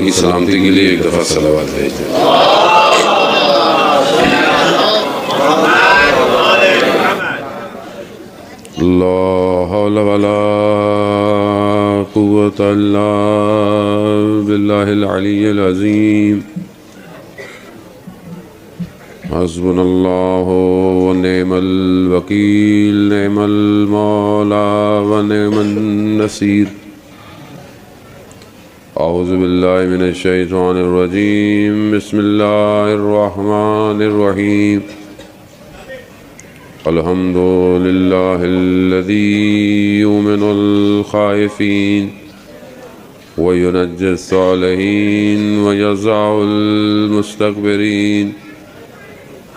की सलामती के लिए एक दफ़ा सलावत भेज दें। ला हौला वला कुव्वता इल्ला बिल्लाहिल अलिय्यिल अज़ीम। हस्बुनल्लाहु व निअमल वकील, निअमल मौला व निअमन नसीर। औज़ु बिल्लाहि मिनश शैतानिर रजीम। बिस्मिल्लाहिर रहमानिर रहीम। अल्हम्दुलिल्लाहिल्लज़ी युमिनुल खाइफ़ीन व युनज्जिस सालिहीन व यज़अुल मुस्तकबिरीन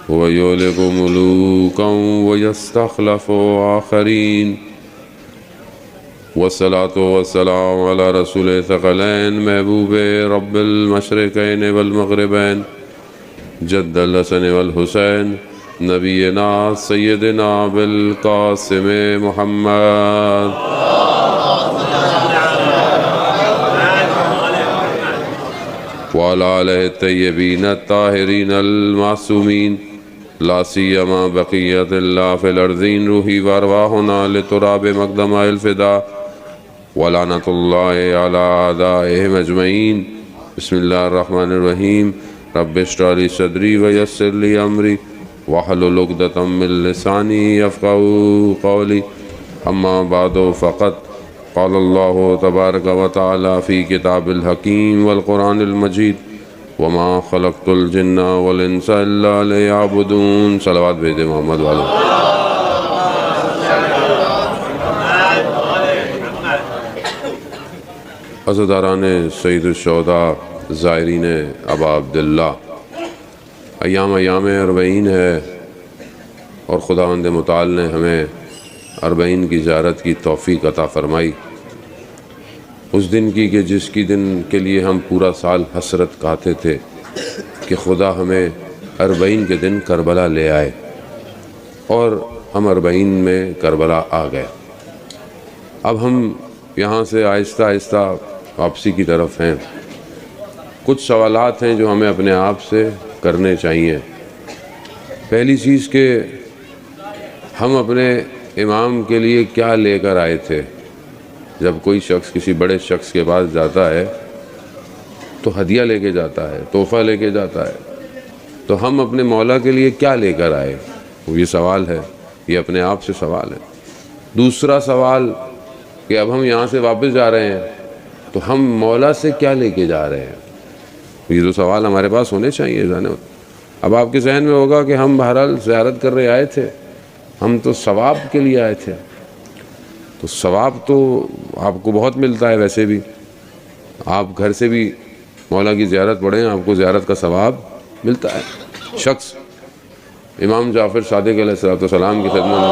व युहलिकु मुलूकन व यस्तख़्लिफ़ु आख़रीन। वस्सलातु वस्सलामु अला रसूलिल सक़लैन महबूबे रब्बिल मशरिक़ैन वल मग़रिबैन जद्दल हसन वल हुसैन नबीना सय्यदना बिल क़ासिम मुहम्मद व अला आलिहि तय्यबीन ताहिरीन अल मासूमीन ला सियमा बक़ियतुल्लाह फ़िल अर्ज़ीन रूही व अरवाहुना लितुराब मक़दमिल फ़िदा व लानतुल्लाहि अला आदाइहिम अजमईन। बिस्मिल्लाहिर रहमानिर रहीम। रब्बि इश्रह ली सदरी व यस्सिर ली अमरी वहलुल उक़दतम मिन लिसानी यफ़क़हू क़ौली। अम्मा बअदु फ़क़द क़ालल्लाहु तबारक व तआला फ़ी किताबिल हकीम वल क़ुरानिल मजीद वमा ख़लक़तुल जिन्ना वल इंसा इल्ला लियअबुदून। सलावत भेजे मोहम्मद वाले। अज़दारान सय्यिदुश्शुहदा ज़ायरीन अबा अब्दुल्लाह, अय्याम अरबईन है और खुदावंद मुताल ने हमें अरबईन की ज़ियारत की तौफ़ीक़ अता फ़रमाई। उस दिन की कि जिसकी दिन के लिए हम पूरा साल हसरत खाते थे कि खुदा हमें अरबईन के दिन करबला ले आए, और हम अरबईन में करबला आ गए। अब हम यहाँ से आहिस्ता आहिस्ता वापसी की तरफ हैं। कुछ सवालात हैं जो हमें अपने आप से करने चाहिए। पहली चीज़ कि हम अपने इमाम के लिए क्या लेकर आए थे। जब कोई शख्स किसी बड़े शख्स के पास जाता है तो हदिया लेके जाता है, तोहफ़ा लेके जाता है, तो हम अपने मौला के लिए क्या लेकर आए, ये सवाल है, ये अपने आप से सवाल है। दूसरा सवाल कि अब हम यहाँ से वापस जा रहे हैं तो हम मौला से क्या लेके जा रहे हैं। ये दो सवाल हमारे पास होने चाहिए जाने। अब आपके जहन में होगा कि हम बहरहाल ज़ियारत कर रहे आए थे, हम तो सवाब के लिए आए थे। तो सवाब तो आपको बहुत मिलता है, वैसे भी आप घर से भी मौला की ज़ियारत पढ़ें, आपको ज़ियारत का सवाब मिलता है। शख्स इमाम जाफ़र सादिक़ अलैहिस्सलाम की खिदमत में,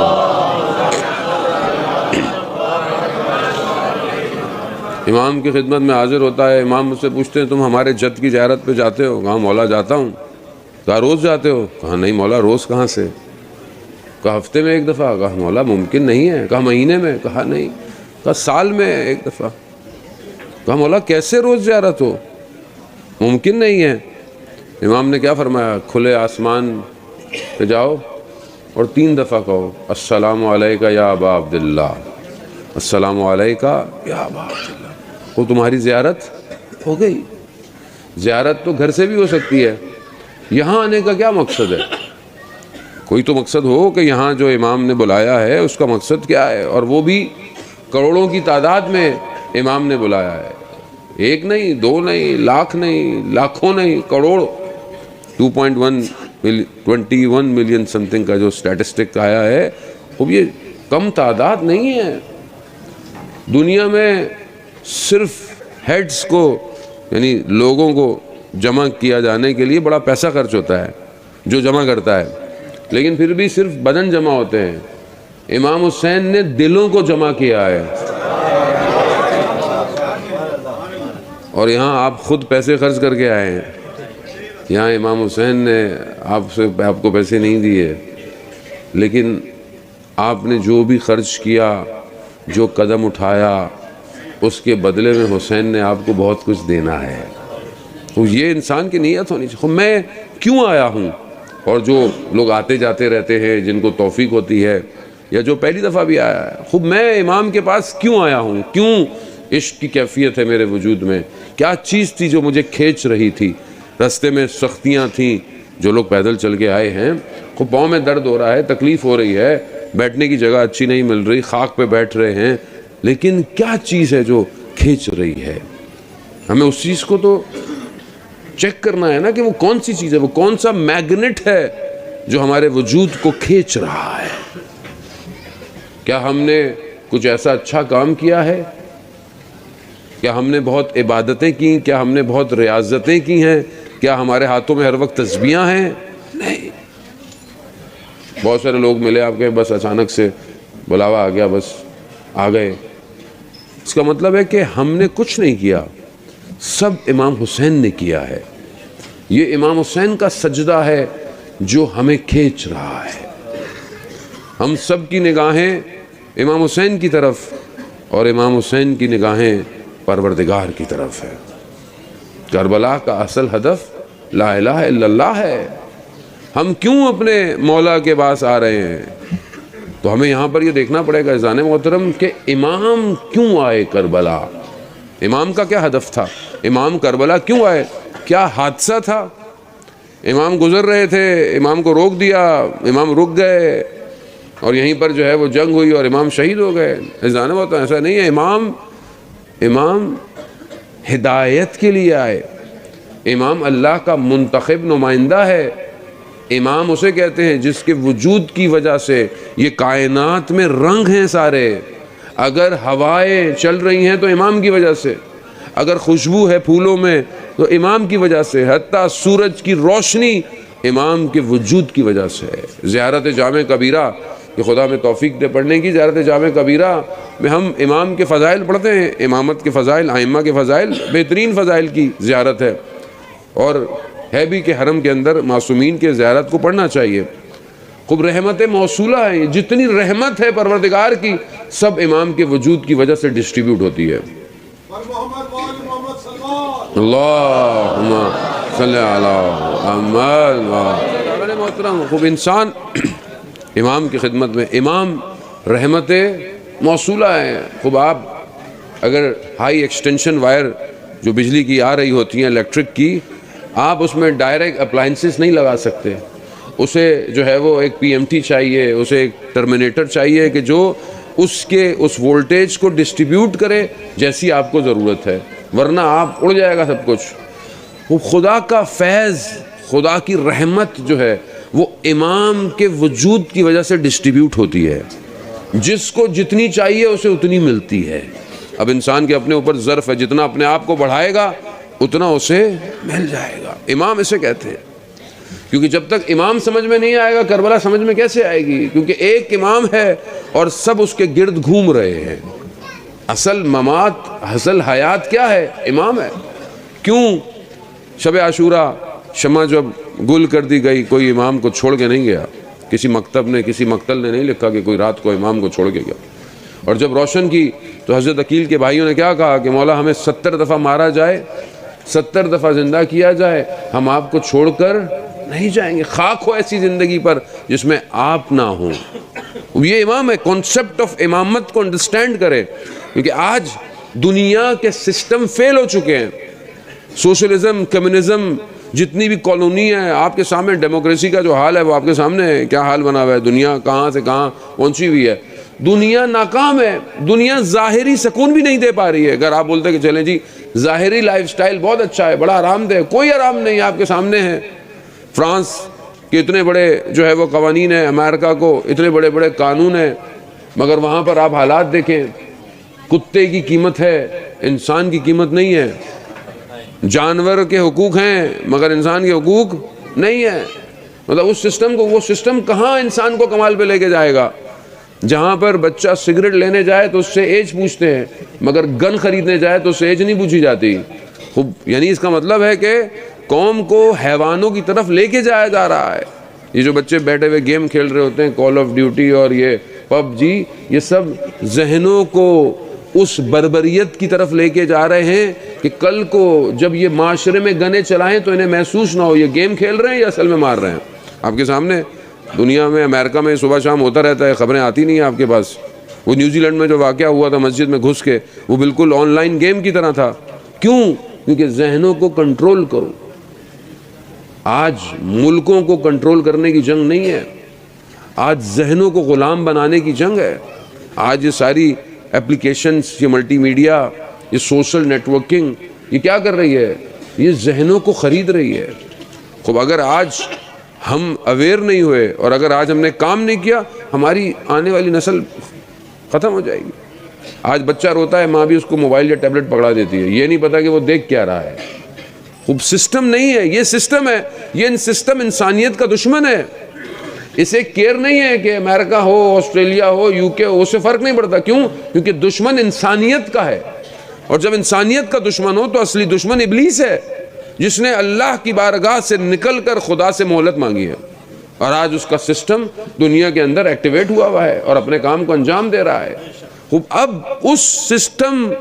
इमाम की खिदमत में हाजिर होता है। इमाम मुझसे पूछते हैं तुम हमारे जद की ज़ियारत पे जाते हो? कहा मौला जाता हूँ। कहा रोज़ जाते हो? कहा नहीं मौला रोज़ कहाँ से। कहा हफ्ते में एक दफ़ा। कहा मौला मुमकिन नहीं है। कहा महीने में। कहा नहीं। कहा साल में एक दफ़ा। कहा मौला कैसे रोज़ ज़ियारत हो, मुमकिन नहीं है। इमाम ने क्या फरमाया, खुले आसमान पे जाओ और 3 दफ़ा कहो अस्सलामु अलैका या अबा अब्दुल्लाह, अस्सलामु अलैका या अबा अब्दुल्लाह। वो तुम्हारी ज़ियारत हो गई। ज़ियारत तो घर से भी हो सकती है। यहाँ आने का क्या मकसद है? कोई तो मकसद हो कि यहाँ जो इमाम ने बुलाया है उसका मकसद क्या है, और वो भी करोड़ों की तादाद में इमाम ने बुलाया है। एक नहीं, 2 नहीं, लाख नहीं, लाखों नहीं, करोड़। 21 मिलियन समथिंग का जो स्टैटिस्टिक आया है, वो ये कम तादाद नहीं है। दुनिया में सिर्फ हेड्स को यानी लोगों को जमा किया जाने के लिए बड़ा पैसा खर्च होता है जो जमा करता है, लेकिन फिर भी सिर्फ बदन जमा होते हैं। इमाम हुसैन ने दिलों को जमा किया है। और यहाँ आप खुद पैसे खर्च करके आए हैं। यहाँ इमाम हुसैन ने आपको पैसे नहीं दिए, लेकिन आपने जो भी खर्च किया, जो कदम उठाया, उसके बदले में हुसैन ने आपको बहुत कुछ देना है। तो ये इंसान की नीयत होनी चाहिए, मैं क्यों आया हूँ। और जो लोग आते जाते रहते हैं जिनको तौफीक होती है, या जो पहली दफ़ा भी आया है, खुद मैं इमाम के पास क्यों आया हूँ, क्यों इश्क की कैफियत है मेरे वजूद में, क्या चीज़ थी जो मुझे खींच रही थी। रास्ते में सख्तियाँ थीं, जो लोग पैदल चल के आए हैं, खूब पाँव में दर्द हो रहा है, तकलीफ़ हो रही है, बैठने की जगह अच्छी नहीं मिल रही, खाक पे बैठ रहे हैं, लेकिन क्या चीज़ है जो खींच रही है। हमें उस चीज़ को तो चेक करना है ना कि वो कौन सी चीज़ है, वो कौन सा मैग्नेट है जो हमारे वजूद को खींच रहा है। क्या हमने कुछ ऐसा अच्छा काम किया है, क्या हमने बहुत इबादतें की, क्या हमने बहुत रियाजतें की हैं, क्या हमारे हाथों में हर वक्त तस्बीहां हैं? नहीं। बहुत सारे लोग मिले आपके, बस अचानक से बुलावा आ गया, बस आ गए। इसका मतलब है कि हमने कुछ नहीं किया, सब इमाम हुसैन ने किया है। ये इमाम हुसैन का सजदा है जो हमें खींच रहा है। हम सब की निगाहें इमाम हुसैन की तरफ और इमाम हुसैन की निगाहें परवरदिगार की तरफ है। करबला का असल हदफ ला इलाहा इल्लल्लाह है। हम क्यों अपने मौला के पास आ रहे हैं, तो हमें यहाँ पर ये देखना पड़ेगा इज़ान मोहतरम कि इमाम क्यों आए करबला। इमाम का क्या हदफ था, इमाम करबला क्यों आए, क्या हादसा था। इमाम गुजर रहे थे, इमाम को रोक दिया, इमाम रुक गए और यहीं पर जो है वो जंग हुई और इमाम शहीद हो गए। इज़ान मोहतरम ऐसा नहीं है। इमाम हिदायत के लिए आए। इमाम अल्लाह का मुंतखब नुमाइंदा है। इमाम उसे कहते हैं जिसके वजूद की वजह से ये कायनात में रंग हैं सारे। अगर हवाएं चल रही हैं तो इमाम की वजह से, अगर खुशबू है फूलों में तो इमाम की वजह से, हत्ता सूरज की रोशनी इमाम के वजूद की वजह से है। ज़ियारत जामे कबीरा, कि खुदा में तौफीक दे पढ़ने की, ज़ियारत जामे कबीरा में हम इमाम के फ़ज़ाइल पढ़ते हैं, इमामत के फ़ज़ाइल, आइम्मा के फ़ज़ाइल, बेहतरीन फ़ज़ाइल की ज़ियारत है। और है भी कि हरम के अंदर मासूमीन के ज़ियारत को पढ़ना चाहिए। खूब रहमत मौसूला है, जितनी रहमत है परवरदिगार की सब इमाम के वजूद की वजह से डिस्ट्रीब्यूट होती है। अल्लाहुम्मा सल्ली अला मुहम्मद। मोहतरम खूब इंसान इमाम की खिदमत में, इमाम रहमत मौसूला है। खूब आप अगर हाई एक्सटेंशन वायर जो बिजली की आ रही होती हैं इलेक्ट्रिक की, आप उसमें डायरेक्ट अप्लाइंसेस नहीं लगा सकते। उसे जो है वो एक पीएमटी चाहिए, उसे एक टर्मिनेटर चाहिए कि जो उसके उस वोल्टेज को डिस्ट्रीब्यूट करे जैसी आपको ज़रूरत है, वरना आप उड़ जाएगा सब कुछ। वो खुदा का फैज़, खुदा की रहमत जो है वो इमाम के वजूद की वजह से डिस्ट्रीब्यूट होती है। जिसको जितनी चाहिए उसे उतनी मिलती है। अब इंसान के अपने ऊपर ज़र्फ़ है, जितना अपने आप को बढ़ाएगा उतना उसे मिल जाएगा। इमाम इसे कहते हैं, क्योंकि जब तक इमाम समझ में नहीं आएगा करबला समझ में कैसे आएगी, क्योंकि एक इमाम है और सब उसके गिर्द घूम रहे हैं। असल ममात, असल हयात क्या है, इमाम है। क्यों शब आशूरा शमा जब गुल कर दी गई, कोई इमाम को छोड़ के नहीं गया। किसी मकतब ने, किसी मकतल ने नहीं लिखा कि कोई रात को इमाम को छोड़ के गया। और जब रोशन की तो हज़रत अकील के भाइयों ने क्या कहा कि मौला हमें 70 दफ़ा मारा जाए, 70 दफ़ा ज़िंदा किया जाए, हम आपको छोड़कर नहीं जाएंगे। खाक हो ऐसी ज़िंदगी पर जिसमें आप ना हो। ये इमाम है। कॉन्सेप्ट ऑफ इमामत को अंडरस्टैंड करें, क्योंकि आज दुनिया के सिस्टम फेल हो चुके हैं। सोशलिज्म, कम्युनिज्म, जितनी भी कॉलोनी है आपके सामने, डेमोक्रेसी का जो हाल है वो आपके सामने है। क्या हाल बना हुआ है, दुनिया कहाँ से कहाँ पहुँची हुई है। दुनिया नाकाम है, दुनिया ज़ाहिरी सुकून भी नहीं दे पा रही है। अगर आप बोलते कि चलें जी ज़ाहिरी लाइफस्टाइल बहुत अच्छा है, बड़ा आरामदेह, कोई आराम नहीं आपके सामने है। फ्रांस के इतने बड़े जो है वो कवानीन है, अमेरिका को इतने बड़े बड़े कानून हैं, मगर वहाँ पर आप हालात देखें, कुत्ते की कीमत है, इंसान की कीमत नहीं है। जानवर के हुकूक हैं मगर इंसान के हुकूक नहीं है। मतलब उस सिस्टम को, वो सिस्टम कहाँ इंसान को कमाल पे लेके जाएगा। जहाँ पर बच्चा सिगरेट लेने जाए तो उससे एज पूछते हैं, मगर गन खरीदने जाए तो उससे एज नहीं पूछी जाती। खूब, यानी इसका मतलब है कि कौम को हैवानों की तरफ लेके जाया जा रहा है। ये जो बच्चे बैठे हुए गेम खेल रहे होते हैं, कॉल ऑफ ड्यूटी और ये पबजी, ये सब जहनों को उस बर्बरियत की तरफ लेके जा रहे हैं कि कल को जब ये माशरे में गने चलाएं तो इन्हें महसूस ना हो ये गेम खेल रहे हैं या असल में मार रहे हैं। आपके सामने दुनिया में, अमेरिका में सुबह शाम होता रहता है, खबरें आती नहीं है आपके पास। वो न्यूजीलैंड में जो वाक़या हुआ था मस्जिद में घुस के, वो बिल्कुल ऑनलाइन गेम की तरह था। क्यों? क्योंकि जहनों को कंट्रोल करो। आज मुल्कों को कंट्रोल करने की जंग नहीं है, आज जहनों को गुलाम बनाने की जंग है। आज ये सारी एप्लीकेशंस, ये मल्टीमीडिया, ये सोशल नेटवर्किंग, ये क्या कर रही है? ये जहनों को ख़रीद रही है। खूब अगर आज हम अवेयर नहीं हुए और अगर आज हमने काम नहीं किया, हमारी आने वाली नस्ल ख़त्म हो जाएगी। आज बच्चा रोता है, माँ भी उसको मोबाइल या टैबलेट पकड़ा देती है, ये नहीं पता कि वो देख क्या रहा है। खूब सिस्टम नहीं है, ये सिस्टम है, ये सिस्टम इंसानियत का दुश्मन है। इसे केयर नहीं है कि अमेरिका हो, ऑस्ट्रेलिया हो, यूके हो, उससे फ़र्क नहीं पड़ता। क्यों? क्योंकि दुश्मन इंसानियत का है, और जब इंसानियत का दुश्मन हो तो असली दुश्मन इब्लीस है, जिसने अल्लाह की बारगाह से निकल कर खुदा से मोहलत मांगी है, और आज उसका सिस्टम दुनिया के अंदर एक्टिवेट हुआ है और अपने काम को अंजाम दे रहा है। खूब अब उस सिस्टम,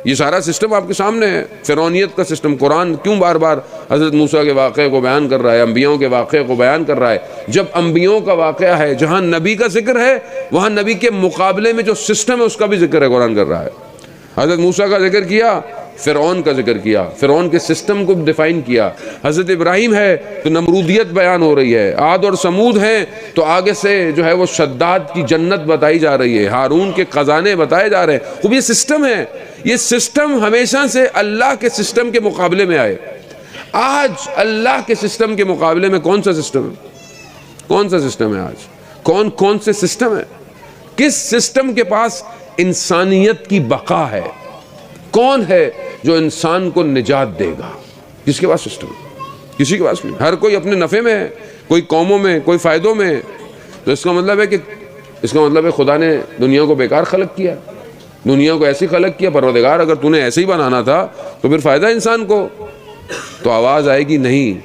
ये सारा सिस्टम आपके सामने है, फिरौनियत का सिस्टम। कुरान क्यों बार बार हज़रत मूसा के वाक़े को बयान कर रहा है, अम्बियों के वाक़े को बयान कर रहा है? जब अम्बियों का वाक़या है, जहाँ नबी का जिक्र है, वहाँ नबी के मुकाबले में जो सिस्टम है उसका भी जिक्र है, कुरान कर रहा है। हज़रत मूसा का जिक्र किया, फ़िरौन का जिक्र किया, फ़िरौन के सिस्टम को डिफ़ाइन किया। हज़रत इब्राहीम है तो नमरूदियत बयान हो रही है, आद और समूद हैं तो आगे से जो है वो शद्दाद की जन्नत बताई जा रही है, हारून के ख़जाने बताए जा रहे हैं। खूब ये सिस्टम है, ये सिस्टम हमेशा से अल्लाह के सिस्टम के मुकाबले में आए। आज अल्लाह के सिस्टम के मुकाबले में कौन सा सिस्टम है? कौन सा सिस्टम है आज? कौन कौन से सिस्टम है? किस सिस्टम के पास इंसानियत की बका है? कौन है जो इंसान को निजात देगा? किसके पास सिस्टम? किसी के पास नहीं। हर कोई अपने नफ़े में है, कोई कौमों में, कोई फ़ायदों में। तो इसका मतलब है कि खुदा ने दुनिया को बेकार खलक किया, दुनिया को ऐसी खलक किया। परवरदिगार अगर तूने ऐसे ही बनाना था तो फिर फ़ायदा इंसान को। तो आवाज़ आएगी, नहीं,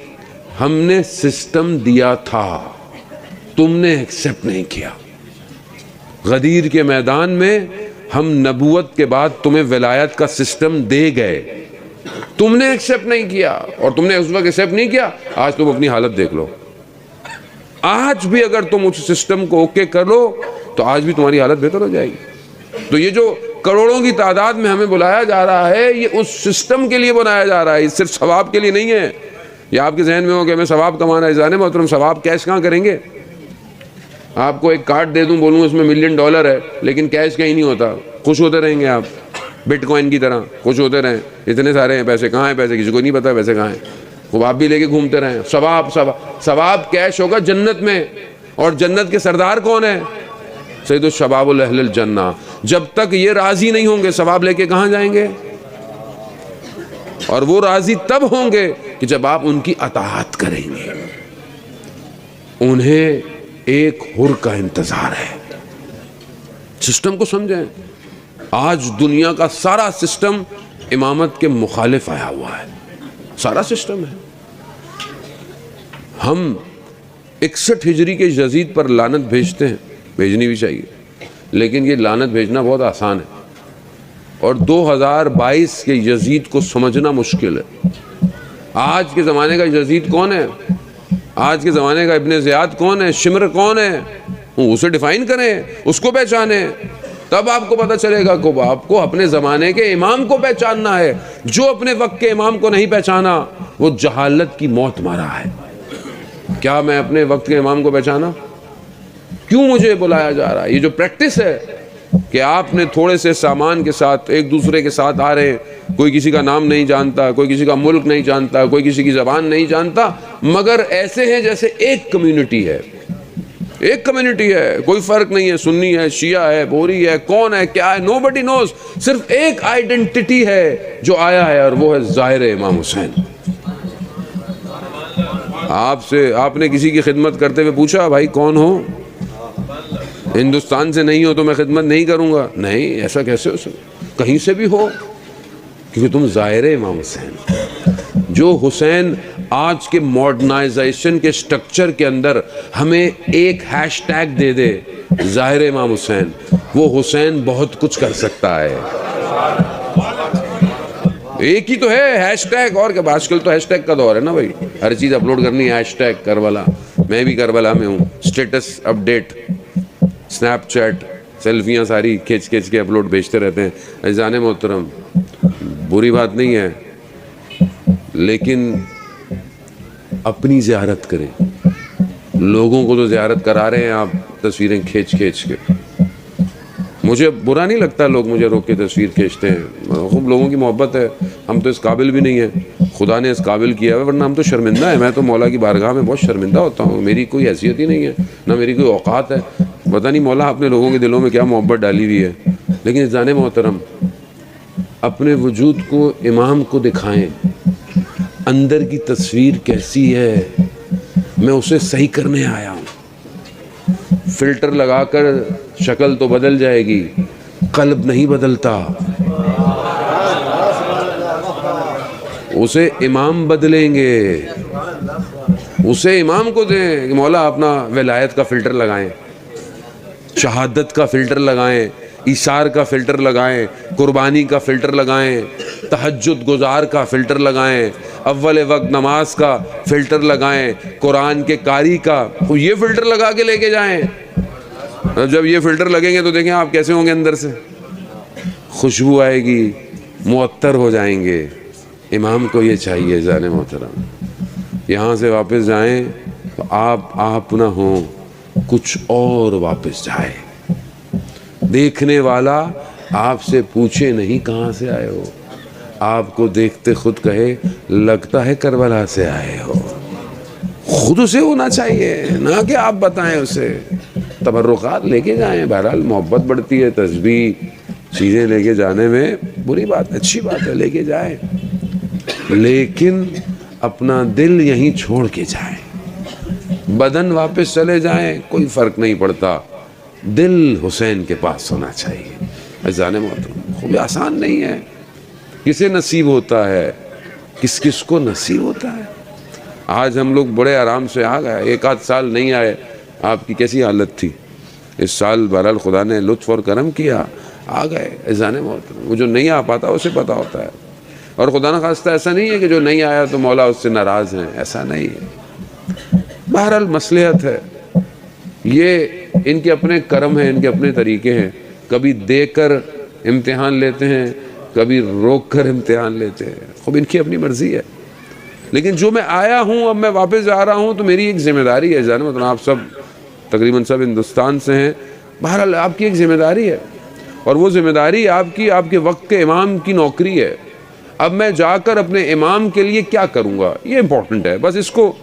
हमने सिस्टम दिया था, तुमने एक्सेप्ट नहीं किया। गदीर के मैदान में हम नबूवत के बाद तुम्हें विलायत का सिस्टम दे गए, तुमने एक्सेप्ट नहीं किया, और तुमने उस वक्त एक्सेप्ट नहीं किया। आज तुम अपनी हालत देख लो। आज भी अगर तुम उस सिस्टम को ओके कर लो तो आज भी तुम्हारी हालत बेहतर हो जाएगी। तो ये जो करोड़ों की तादाद में हमें बुलाया जा रहा है, ये उस सिस्टम के लिए बनाया जा रहा है, ये सिर्फ सवाब के लिए नहीं है। ये आपके जहन में हो कि हमें सवाब कमाना है। जाने मोहतरम, सवाब कैश कहाँ करेंगे? आपको एक कार्ड दे दूं, बोलूँ इसमें $1,000,000 है, लेकिन कैश कहीं नहीं होता, खुश होते रहेंगे आप, बिटकॉइन की तरह खुश होते रहें। इतने सारे हैं पैसे, कहाँ हैं पैसे? किसी को नहीं पता पैसे कहाँ हैं। वो आप भी लेके घूमते रहें। सवाब कैश होगा जन्नत में, और जन्नत के सरदार कौन है? सैयदुल शबाबुल अहलिल जन्ना। जब तक ये राजी नहीं होंगे, सवाब लेके कहाँ जाएंगे? और वो राजी तब होंगे कि जब आप उनकी अताअत करेंगे। उन्हें एक हुर का इंतजार है। सिस्टम को समझें। आज दुनिया का सारा सिस्टम इमामत के मुखालिफ आया हुआ है, सारा सिस्टम है। हम 61 हिजरी के यजीद पर लानत भेजते हैं, भेजनी भी चाहिए, लेकिन ये लानत भेजना बहुत आसान है, और 2022 के यजीद को समझना मुश्किल है। आज के ज़माने का यजीद कौन है? आज के ज़माने का इब्ने ज़ियाद कौन है? शिमर कौन है? उसे डिफ़ाइन करें, उसको पहचाने, तब आपको पता चलेगा कि आपको अपने ज़माने के इमाम को पहचानना है। जो अपने वक्त के इमाम को नहीं पहचाना वो जहालत की मौत मारा है। क्या मैं अपने वक्त के इमाम को पहचाना? क्यों मुझे बुलाया जा रहा है? ये जो प्रैक्टिस है कि आपने थोड़े से सामान के साथ एक दूसरे के साथ आ रहे हैं, कोई किसी का नाम नहीं जानता, कोई किसी का मुल्क नहीं जानता, कोई किसी की ज़बान नहीं जानता, मगर ऐसे हैं जैसे एक कम्युनिटी है, एक कम्युनिटी है, कोई फ़र्क नहीं है, सुन्नी है, शिया है, बोरी है, कौन है, क्या है, नोबडी नोज। सिर्फ एक आइडेंटिटी है जो आया है, और वो है ज़ाहिर इमाम हुसैन। आपने किसी की खिदमत करते हुए पूछा, भाई कौन हो? हिंदुस्तान से नहीं हो तो मैं खिदमत नहीं करूँगा? नहीं, ऐसा कैसे हो सकता? कहीं से भी हो, क्योंकि तुम ज़ाहिर इमाम हुसैन। जो हुसैन आज के मॉडर्नाइजेशन के स्ट्रक्चर के अंदर हमें एक हैशटैग दे दे, ज़ाहिर इमाम हुसैन, वो हुसैन बहुत कुछ कर सकता है। एक ही तो है हैशटैग, और क्या। आजकल तो हैशटैग का दौर है ना भाई, हर चीज़ अपलोड करनी है, हैशटैग करबला। मैं भी करबला में हूँ, स्टेटस अपडेट, स्नैपचैट, सेल्फियाँ सारी खींच खींच के अपलोड भेजते रहते हैं। अज़ान मोहतरम, बुरी बात नहीं है, लेकिन अपनी ज़ियारत करें। लोगों को तो ज़ियारत करा रहे हैं आप तस्वीरें खींच खींच के। मुझे बुरा नहीं लगता लोग मुझे रोक के तस्वीर खींचते हैं, खूब लोगों की मोहब्बत है। हम तो इस काबिल भी नहीं है, खुदा ने इस काबिल किया है, वरना हम तो शर्मिंदा है। मैं तो मौला की बारगाह में बहुत शर्मिंदा होता हूँ, मेरी कोई हैसियत ही नहीं है, ना मेरी कोई औकात है। पता नहीं मौला अपने लोगों के दिलों में क्या मोहब्बत डाली हुई है। लेकिन जाने मोहतरम, अपने वजूद को इमाम को दिखाएं, अंदर की तस्वीर कैसी है, मैं उसे सही करने आया हूँ। फिल्टर लगाकर शक्ल तो बदल जाएगी, कल्ब नहीं बदलता। उसे इमाम बदलेंगे, उसे इमाम को दें कि मौला अपना विलायत का फ़िल्टर लगाएं, शहादत का फ़िल्टर लगाएं, इशार का फ़िल्टर लगाएं, कुर्बानी का फ़िल्टर लगाएं, तहज्जुद गुजार का फ़िल्टर लगाएं, अव्वल वक्त नमाज का फ़िल्टर लगाएं, कुरान के कारी का, तो ये फ़िल्टर लगा के लेके जाएं। जब ये फ़िल्टर लगेंगे तो देखें आप कैसे होंगे, अंदर से खुशबू आएगी, मुअत्तर हो जाएंगे। इमाम को ये चाहिए जाने मोहतरम, यहाँ से वापस जाएं तो आप ना हो, कुछ और वापस जाए। देखने वाला आपसे पूछे नहीं कहाँ से आए हो, आपको देखते खुद कहे लगता है करबला से आए हो। खुद उसे होना चाहिए, ना कि आप बताएं उसे। तबर्रुकात लेके जाएं, बहरहाल मोहब्बत बढ़ती है, तस्बीह चीज़ें लेके जाने में बुरी बात, अच्छी बात है, लेके जाएं, लेकिन अपना दिल यहीं छोड़ के जाएं। बदन वापस चले जाएं, कोई फ़र्क नहीं पड़ता, दिल हुसैन के पास होना चाहिए। अज़ान मोहतरम, खूब आसान नहीं है, किसे नसीब होता है, किस किस को नसीब होता है। आज हम लोग बड़े आराम से आ गए, एक आध साल नहीं आए, आपकी कैसी हालत थी। इस साल बहरहाल खुदा ने लुत्फ़ और करम किया, आ गए। अज़ान मोहतरम, वो जो नहीं आ पाता उसे पता होता है, और खुदा न खास्ता ऐसा नहीं है कि जो नहीं आया तो मौला उससे नाराज़ हैं, ऐसा नहीं है। बहरहाल मसलहत है, ये इनके अपने कर्म हैं, इनके अपने तरीके हैं। कभी देकर इम्तिहान लेते हैं, कभी रोक कर इम्तिहान लेते हैं, खूब इनकी अपनी मर्ज़ी है। लेकिन जो मैं आया हूँ, अब मैं वापस जा रहा हूँ, तो मेरी एक ज़िम्मेदारी है। जाने मतलब आप सब तकरीबन सब हिंदुस्तान से हैं, बहरहाल आपकी एक ज़िम्मेदारी है, और वो ज़िम्मेदारी आपकी आपके वक्त के इमाम की नौकरी है। अब मैं जाकर अपने इमाम के लिए क्या करूँगा, ये इम्पोर्टेंट है। बस इसको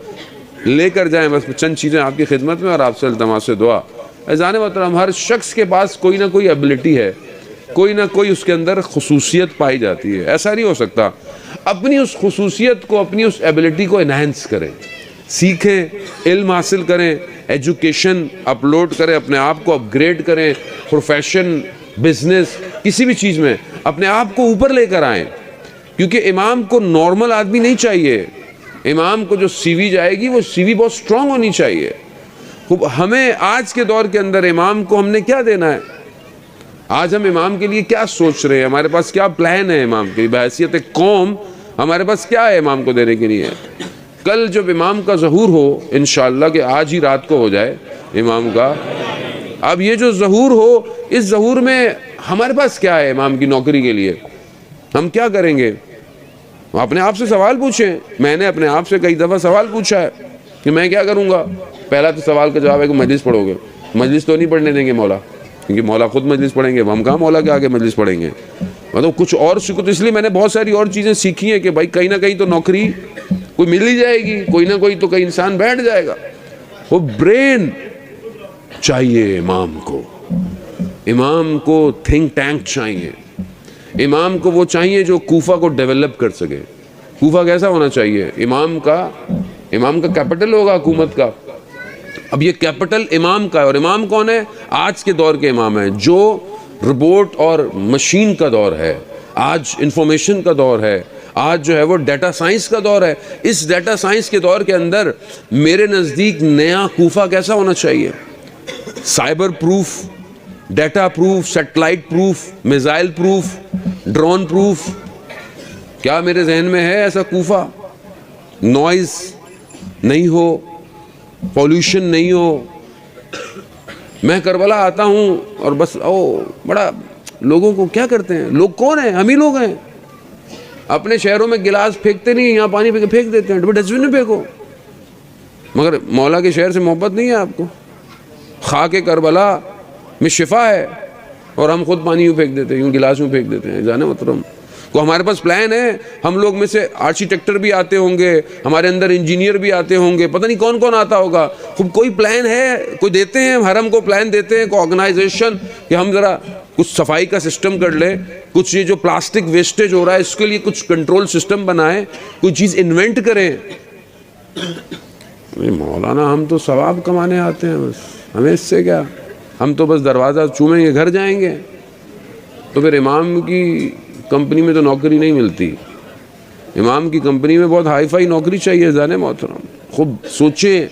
लेकर जाएं, बस चंद चीज़ें आपकी खिदमत में, और आपसे इल्तमास से दुआ। जाने मतलब हर शख्स के पास कोई ना कोई एबिलिटी है, कोई ना कोई उसके अंदर खुसूसियत पाई जाती है। ऐसा नहीं हो सकता, अपनी उस खुसूसियत को, अपनी उस एबिलिटी को इन्हेंस करें, सीखें, इल्म हासिल करें, एजुकेशन अपलोड करें, अपने आप को अपग्रेड करें, प्रोफेशन, बिजनेस, किसी भी चीज़ में अपने आप को ऊपर लेकर आएँ। क्योंकि इमाम को नॉर्मल आदमी नहीं चाहिए, इमाम को जो सीवी जाएगी वो सीवी बहुत स्ट्रांग होनी चाहिए। खूब हमें आज के दौर के अंदर इमाम को हमने क्या देना है, आज हम इमाम के लिए क्या सोच रहे हैं, हमारे पास क्या प्लान है इमाम के बहैसियत कौम, हमारे पास क्या है इमाम को देने के लिए। कल जब इमाम का ज़हूर हो, इंशाअल्लाह कि आज ही रात को हो जाए इमाम का, अब ये जो ज़हूर हो, इस ज़हूर में हमारे पास क्या है इमाम की नौकरी के लिए, हम क्या करेंगे। अपने आप से सवाल पूछें। मैंने अपने आप से कई दफ़ा सवाल पूछा है कि मैं क्या करूँगा। पहला तो सवाल का जवाब है कि मजलिस पढ़ोगे। मजलिस तो नहीं पढ़ने देंगे मौला, क्योंकि मौला खुद मजलिस पढ़ेंगे, हम कहाँ मौला के आगे मजलिस पढ़ेंगे। मतलब कुछ और सीखो, तो इसलिए मैंने बहुत सारी और चीज़ें सीखी हैं कि भाई कहीं ना कहीं तो नौकरी कोई मिल ही जाएगी, कोई ना कोई तो कहीं इंसान बैठ जाएगा। वो ब्रेन चाहिए इमाम को, इमाम को थिंक टैंक चाहिए, इमाम को वो चाहिए जो कूफा को डेवलप कर सके। कूफा कैसा होना चाहिए, इमाम का कैपिटल होगा हुकूमत का। अब ये कैपिटल इमाम का है, और इमाम कौन है, आज के दौर के इमाम है, जो रोबोट और मशीन का दौर है, आज इंफॉर्मेशन का दौर है, आज जो है वो डाटा साइंस का दौर है। इस डाटा साइंस के दौर के अंदर मेरे नज़दीक नया कूफा कैसा होना चाहिए, cyber proof, data proof, satellite proof, missile proof, drone proof, क्या मेरे जहन में है ऐसा कूफा, नॉइज़ नहीं हो, पॉल्यूशन नहीं हो। मैं करबला आता हूँ और बस बड़ा लोगों को क्या करते हैं, लोग कौन हैं, हम ही लोग हैं। अपने शहरों में गिलास फेंकते नहीं, यहाँ पानी फेंक देते हैं, डस्टबिन में फेंको। मगर मौला के शहर से मोहब्बत नहीं है आपको। खाके करबला में शिफा है और हम खुद पानी यूँ फेंक देते हैं, यूँ गिलास में फेंक देते हैं। जाने मोहतरम को हमारे पास प्लान है, हम लोग में से आर्किटेक्टर भी आते होंगे, हमारे अंदर इंजीनियर भी आते होंगे, पता नहीं कौन कौन आता होगा। खूब कोई प्लान है, कोई देते हैं हरम को, प्लान देते हैं कोई ऑर्गेनाइजेशन कि हम ज़रा कुछ सफाई का सिस्टम कर ले, कुछ ये जो प्लास्टिक वेस्टेज हो रहा है इसके लिए कुछ कंट्रोल सिस्टम बनाएं, कोई चीज़ इन्वेंट करें। मौलाना हम तो सवाब कमाने आते हैं, बस हमें इससे क्या, हम तो बस दरवाज़ा चूमेंगे घर जाएंगे। तो फिर इमाम की कंपनी में तो नौकरी नहीं मिलती, इमाम की कंपनी में बहुत हाई फाई नौकरी चाहिए। जाने मोहतरम खूब सोचें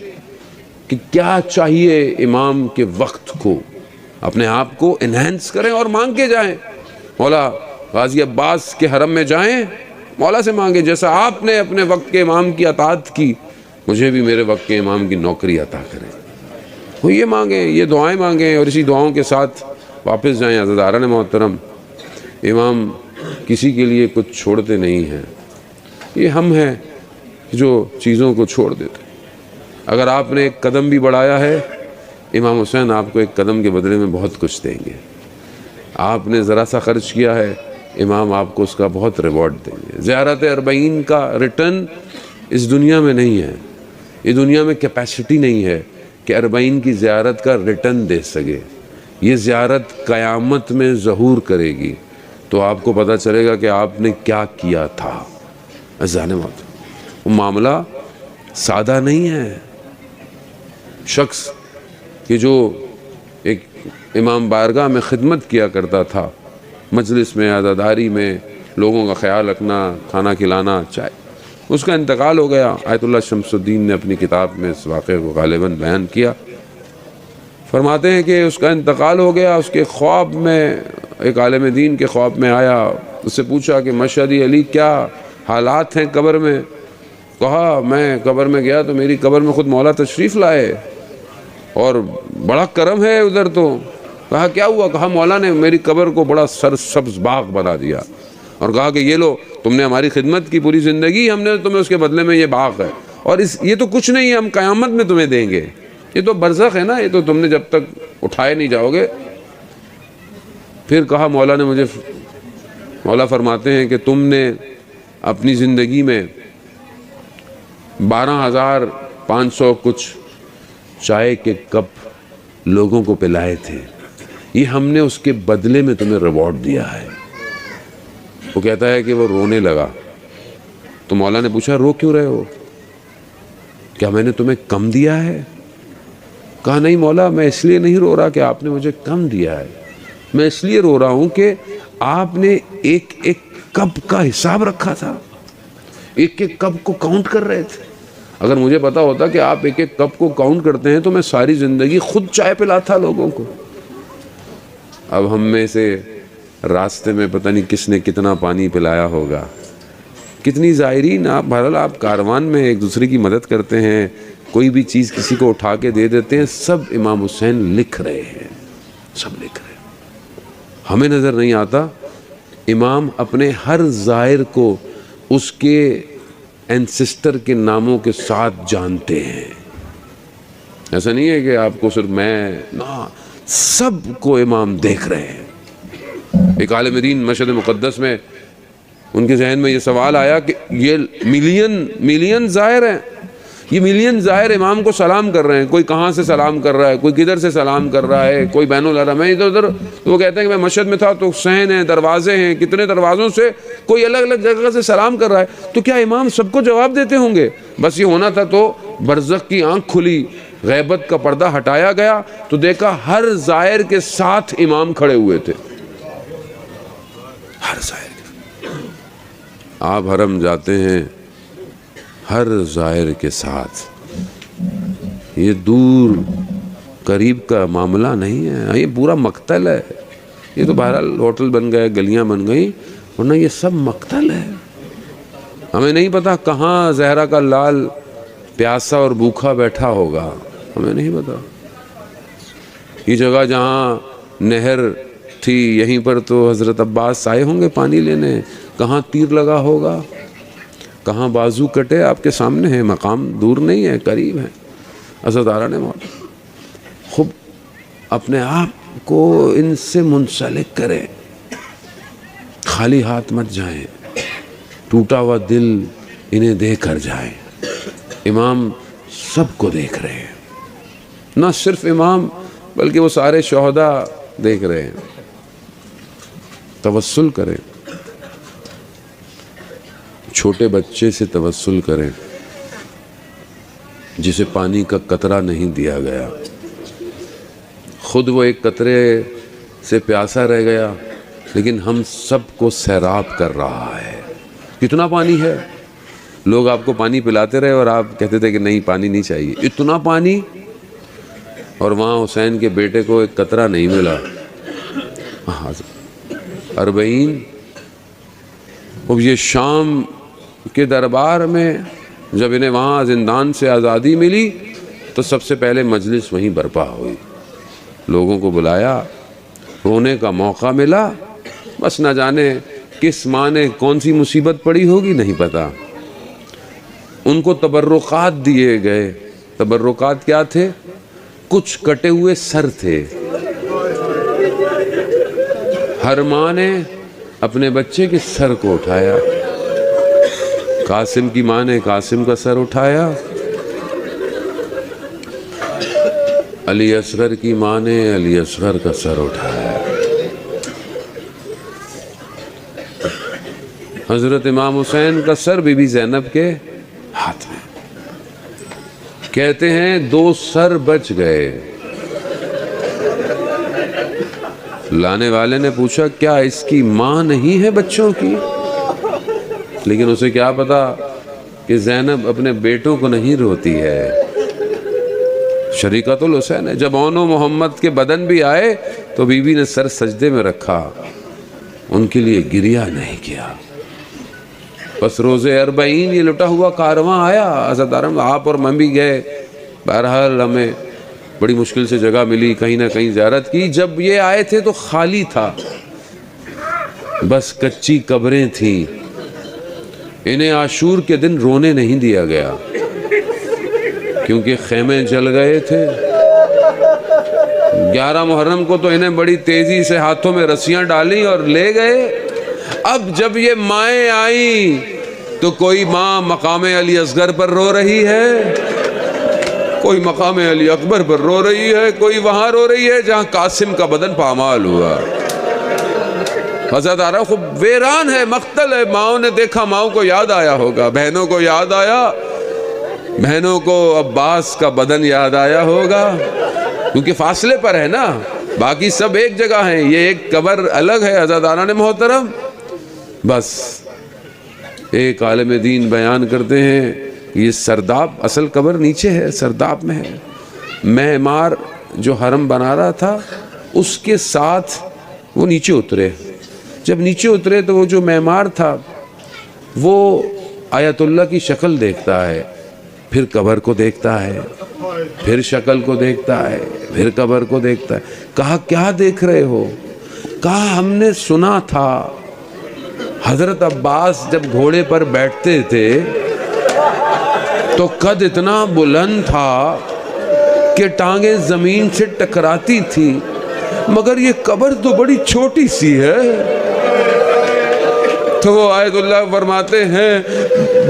कि क्या चाहिए इमाम के वक्त को, अपने आप को इन्हेंस करें और मांग के जाएं। मौला गाजी अब्बास के हरम में जाएं, मौला से मांगे जैसा आपने अपने वक्त के इमाम की अताअत की, मुझे भी मेरे वक्त के इमाम की नौकरी अता करें। वो ये मांगें, ये दुआएं मांगें और इसी दुआओं के साथ वापस जाएं। अज़ादारान मोहतरम, इमाम किसी के लिए कुछ छोड़ते नहीं हैं, ये हम हैं जो चीज़ों को छोड़ देते। अगर आपने एक कदम भी बढ़ाया है, इमाम हुसैन आपको एक कदम के बदले में बहुत कुछ देंगे। आपने ज़रा सा खर्च किया है, इमाम आपको उसका बहुत रिवॉर्ड देंगे। ज़ियारत अरबईन का रिटर्न इस दुनिया में नहीं है, ये दुनिया में कैपेसिटी नहीं है कि अरबईन की ज़ियारत का रिटर्न दे सके। ये ज़ियारत क़यामत में ज़हूर करेगी, तो आपको पता चलेगा कि आपने क्या किया था। अज़ान मौत, वो मामला सादा नहीं है। शख्स कि जो एक इमाम बारगाह में खिदमत किया करता था, मजलिस में, आज़ादारी में, लोगों का ख्याल रखना, खाना खिलाना, चाय, उसका इंतकाल हो गया। आयतुल्लाह शम्सुद्दीन ने अपनी किताब में इस वाक़े को गालिबन बयान किया। फरमाते हैं कि उसका इंतकाल हो गया, उसके ख्वाब में एक आलिम दीन के ख्वाब में आया, उससे पूछा कि मशहदी अली क्या हालात हैं कब्र में। कहा मैं कब्र में गया तो मेरी कब्र में ख़ुद मौला तशरीफ़ लाए और बड़ा करम है उधर। तो कहा क्या हुआ? कहा मौला ने मेरी कब्र को बड़ा सरसब्ज़ बाग बना दिया और कहा कि ये लो, तुमने हमारी खिदमत की पूरी ज़िंदगी, हमने तुम्हें उसके बदले में ये बाग है, और ये तो कुछ नहीं है, हम क़यामत में तुम्हें देंगे। ये तो बरज़ख है ना, ये तो तुमने जब तक उठाए नहीं जाओगे। फिर कहा मौला ने मुझे, मौला फरमाते हैं कि तुमने अपनी ज़िंदगी में 12,500 कुछ चाय के कप लोगों को पिलाए थे, ये हमने उसके बदले में तुम्हें रिवॉर्ड दिया है। वो कहता है कि वो रोने लगा। तो मौला ने पूछा रो क्यों रहे हो, क्या मैंने तुम्हें कम दिया है? कहा नहीं मौला, मैं इसलिए नहीं रो रहा कि आपने मुझे कम दिया है, मैं इसलिए रो रहा हूँ कि आपने एक एक कप का हिसाब रखा था, एक एक कप को काउंट कर रहे थे। अगर मुझे पता होता कि आप एक एक कप को काउंट करते हैं तो मैं सारी ज़िंदगी खुद चाय पिलाता लोगों को। अब हम में से रास्ते में पता नहीं किसने कितना पानी पिलाया होगा, कितनी ज़ायरीन आप, बहरहाल आप कारवान में एक दूसरे की मदद करते हैं, कोई भी चीज़ किसी को उठा के दे देते हैं, सब इमाम हुसैन लिख रहे हैं, सब लिख रहे हैं। हमें नज़र नहीं आता, इमाम अपने हर ज़ाहिर को उसके एंसेस्टर के नामों के साथ जानते हैं। ऐसा नहीं है कि आपको सिर्फ मैं ना, सब को इमाम देख रहे हैं। एक आलिम दीन मशहद मुक़द्दस में उनके जहन में ये सवाल आया कि ये मिलियन ज़ाहिर हैं, ये मिलियन ज़ाहिर इमाम को सलाम कर रहे हैं, कोई कहाँ से सलाम कर रहा है, कोई किधर से सलाम कर रहा है, कोई बैनुल हरम है इधर उधर। तो वो कहते हैं कि मैं मशहद में था तो सहन है, दरवाजे हैं, कितने दरवाज़ों से कोई अलग अलग जगह से सलाम कर रहा है, तो क्या इमाम सबको जवाब देते होंगे? बस ये होना था तो बरज़ख की आँख खुली, गैबत का पर्दा हटाया गया तो देखा हर ज़ाहिर के साथ इमाम खड़े हुए थे, हर ज़ाहिर। आप हरम जाते हैं हर ज़ाहिर के साथ, ये दूर करीब का मामला नहीं है, ये पूरा मक्तल है। ये तो बहरहाल होटल बन गए, गलियां बन गई, वरना ये सब मक्तल है। हमें नहीं पता कहाँ ज़हरा का लाल प्यासा और भूखा बैठा होगा, हमें नहीं पता। ये जगह जहाँ नहर थी यहीं पर तो हज़रत अब्बास आए होंगे पानी लेने। कहाँ तीर लगा होगा, कहाँ बाजू कटे, आपके सामने है, मकाम दूर नहीं है, करीब है। अज़ादारा ने मौत खूब अपने आप को इनसे मुंसलिक करें, खाली हाथ मत जाएं, टूटा हुआ दिल इन्हें दे कर जाए। इमाम सबको देख रहे हैं, ना सिर्फ इमाम बल्कि वो सारे शोहदा देख रहे हैं। तवस्सुल करें, छोटे बच्चे से तवस्सुल करें जिसे पानी का कतरा नहीं दिया गया, खुद वो एक कतरे से प्यासा रह गया, लेकिन हम सबको सैराब कर रहा है। कितना पानी है, लोग आपको पानी पिलाते रहे और आप कहते थे कि नहीं पानी नहीं चाहिए, इतना पानी। और वहाँ हुसैन के बेटे को एक कतरा नहीं मिला। अरबईन, अब ये शाम के दरबार में जब इन्हें वहाँ ज़िंदान से आज़ादी मिली तो सबसे पहले मजलिस वहीं बर्पा हुई, लोगों को बुलाया, रोने का मौका मिला। बस न जाने किस माँ ने कौन सी मुसीबत पड़ी होगी, नहीं पता। उनको तबर्रुकात दिए गए। तबर्रुकात क्या थे? कुछ कटे हुए सर थे। हर माँ ने अपने बच्चे के सर को उठाया। कासिम की माँ ने कासिम का सर उठाया, अली असगर की माँ ने अली असगर का सर उठाया। हजरत इमाम हुसैन का सर बीबी ज़ैनब के हाथ में। कहते हैं 2 सर बच गए। लाने वाले ने पूछा क्या इसकी माँ नहीं है बच्चों की? लेकिन उसे क्या पता कि ज़ैनब अपने बेटों को नहीं रोती है, शरीकतुल हुसैन है। जब ओनो मोहम्मद के बदन भी आए तो बीबी ने सर सजदे में रखा, उनके लिए गिरिया नहीं किया। बस रोज़े अरबईन ये लुटा हुआ कारवां आया। अज़ादारम आप और मैं भी गए, बहरहाल हमें बड़ी मुश्किल से जगह मिली, कहीं ना कहीं ज़ियारत की। जब ये आए थे तो खाली था, बस कच्ची कब्रें थीं। इन्हें आशूर के दिन रोने नहीं दिया गया क्योंकि खेमे जल गए थे। 11 मुहर्रम को तो इन्हें बड़ी तेजी से हाथों में रस्सियां डाली और ले गए। अब जब ये माएँ आई तो कोई माँ मकामे अली असगर पर रो रही है, कोई मकामे अली अकबर पर रो रही है, कोई वहां रो रही है जहां कासिम का बदन पामाल हुआ। हज़रत खूब वेरान है, मख्तल है। माओ ने देखा, माओ को याद आया होगा, बहनों को याद आया, बहनों को अब्बास का बदन याद आया होगा, क्योंकि फासले पर है ना, बाकी सब एक जगह हैं, ये एक कब्र अलग है। हज़रत मोहतरम, बस एक आलिम दीन बयान करते हैं ये सरदाब, असल कब्र नीचे है, सरदाब में है। मेहमार जो हरम बना रहा था उसके साथ वो नीचे उतरे। जब नीचे उतरे तो वो जो मेहमार था वो आयतुल्लाह की शक्ल देखता है, फिर कब्र को देखता है, फिर शक्ल को देखता है, फिर कब्र को देखता है। कहा क्या देख रहे हो? कहा हमने सुना था हजरत अब्बास जब घोड़े पर बैठते थे तो कद इतना बुलंद था कि टांगे जमीन से टकराती थी, मगर ये कब्र तो बड़ी छोटी सी है। तो वो आयतुल्लाह फरमाते हैं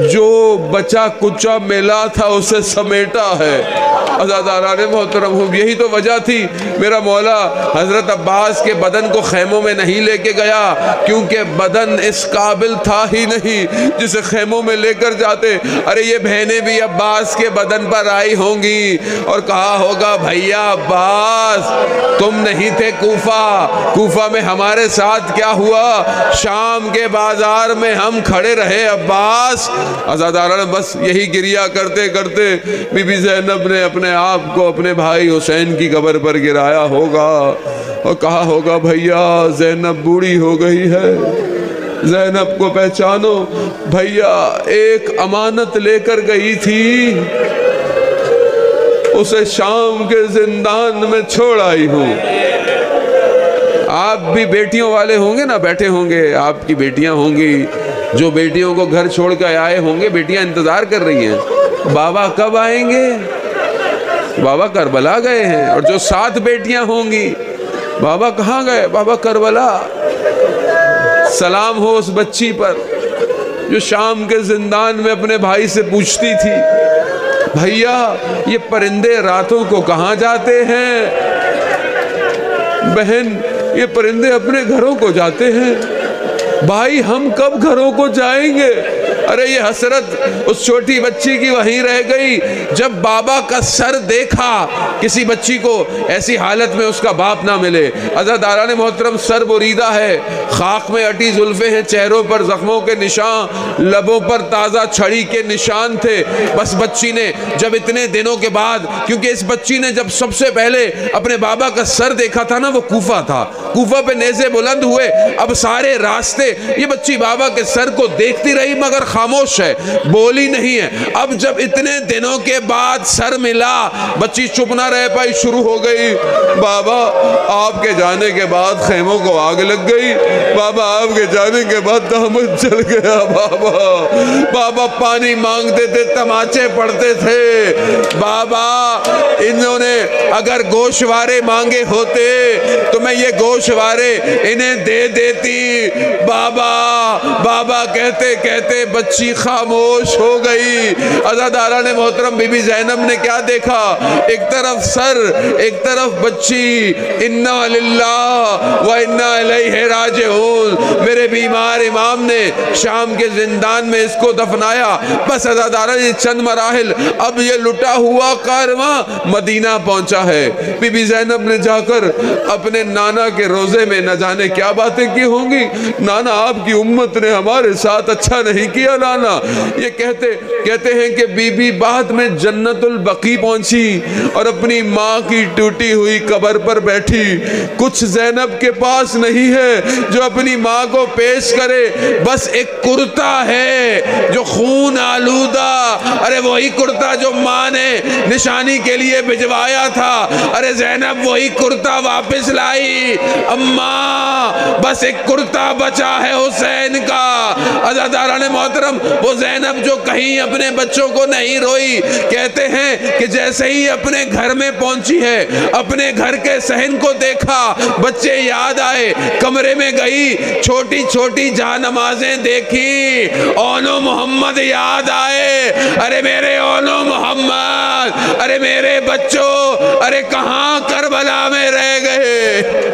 जो बचा कुचा मिला था उसे समेटा है। अज़ादाराने मोहतरम हूँ, यही तो वजह थी मेरा मौला हज़रत अब्बास के बदन को खेमों में नहीं लेके गया, क्योंकि बदन इस काबिल था ही नहीं जिसे खेमों में लेकर जाते। अरे ये बहनें भी अब्बास के बदन पर आई होंगी और कहा होगा भैया अब्बास तुम नहीं थे कूफा में हमारे साथ क्या हुआ? शाम के बाजार में हम खड़े रहे अब्बास। अज़ादाराने बस यही गिरिया करते करते बीबी ज़ैनब ने अपने आप को अपने भाई हुसैन की कब्र पर गिराया होगा और कहा होगा भैया ज़ैनब बूढ़ी हो गई है, ज़ैनब को पहचानो, भैया एक अमानत लेकर गई थी, उसे शाम के जिंदान में छोड़ आई हूँ। आप भी बेटियों वाले होंगे ना, बैठे होंगे, आपकी बेटियां होंगी जो बेटियों को घर छोड़ कर आए होंगे, बेटियां इंतजार कर रही हैं बाबा कब आएंगे, बाबा करबला गए हैं। और जो 7 बेटियां होंगी, बाबा कहाँ गए, बाबा करबला। सलाम हो उस बच्ची पर जो शाम के जिंदान में अपने भाई से पूछती थी, भैया ये परिंदे रातों को कहाँ जाते हैं, बहन ये परिंदे अपने घरों को जाते हैं, भाई हम कब घरों को जाएंगे। अरे ये हसरत उस छोटी बच्ची की वहीं रह गई। जब बाबा का सर देखा, किसी बच्ची को ऐसी हालत में उसका बाप ना मिले। अज़ादारान मोहतरम, सर बोरीदा है, खाक में अटी जुल्फे हैं, चेहरों पर जख्मों के निशान, लबों पर ताज़ा छड़ी के निशान थे। बस बच्ची ने जब इतने दिनों के बाद, क्योंकि इस बच्ची ने जब सबसे पहले अपने बाबा का सर देखा था ना, वो कूफा था, कूफा पे नेज़े बुलंद हुए। अब सारे रास्ते ये बच्ची बाबा के सर को देखती रही मगर खामोश है, बोली नहीं है। अब जब इतने दिनों के बाद सर मिला, बच्ची चुप ना रह पाई, शुरू हो गई, बाबा आपके जाने के बाद खेमों को आग लग गई, बाबा आपके जाने के बाद दामन जल गया, बाबा पानी मांगते थे, तमाचे पड़ते थे, बाबा इन्होंने अगर गोशवारे मांगे होते तो मैं ये गोशवारे इन्हें दे देती। बाबा कहते कहते बच्ची खामोश हो गई। अज़ादारान मोहतरम, बीबी ज़ैनब ने क्या देखा, एक तरफ सर, एक तरफ बच्ची। इन्ना लिल्लाह व इन्ना इलैहि राजिऊन। मेरे बीमार इमाम ने शाम के जिंदान में इसको दफनाया। बस अज़ादारान, ये चंद मराहिल, अब ये लुटा हुआ कारवां मदीना पहुंचा है। बीबी ज़ैनब ने जाकर अपने नाना के रोजे में न जाने क्या बातें की होंगी। नाना आपकी उम्मत ने हमारे साथ अच्छा नहीं किया नाना। ये कहते हैं कि बीबी बाद में जन्नतुल बकी पहुंची और अपनी माँ की टूटी हुई कब्र पर बैठी। कुछ ज़ैनब के पास नहीं है जो अपनी माँ को पेश करे, बस एक कुर्ता है जो खून आलूदा, अरे वही कुर्ता जो माँ ने निशानी के लिए भिजवाया था, अरे ज़ैनब वही कुर्ता वापस लाई। अम्मा बस एक कुर्ता बचा है हुसैन का। अज़ादारान मोहतरम, वो ज़ैनब जो कहीं अपने बच्चों को नहीं रोई, कहते हैं कि जैसे ही अपने घर में पहुंची है, अपने घर के सहन को देखा, बच्चे याद आए, कमरे में गई, छोटी छोटी जानमाज़ें देखी, ओनो मोहम्मद याद आए, अरे मेरे ओनो मोहम्मद, अरे मेरे बच्चों, अरे कहाँ करबला में रह गए।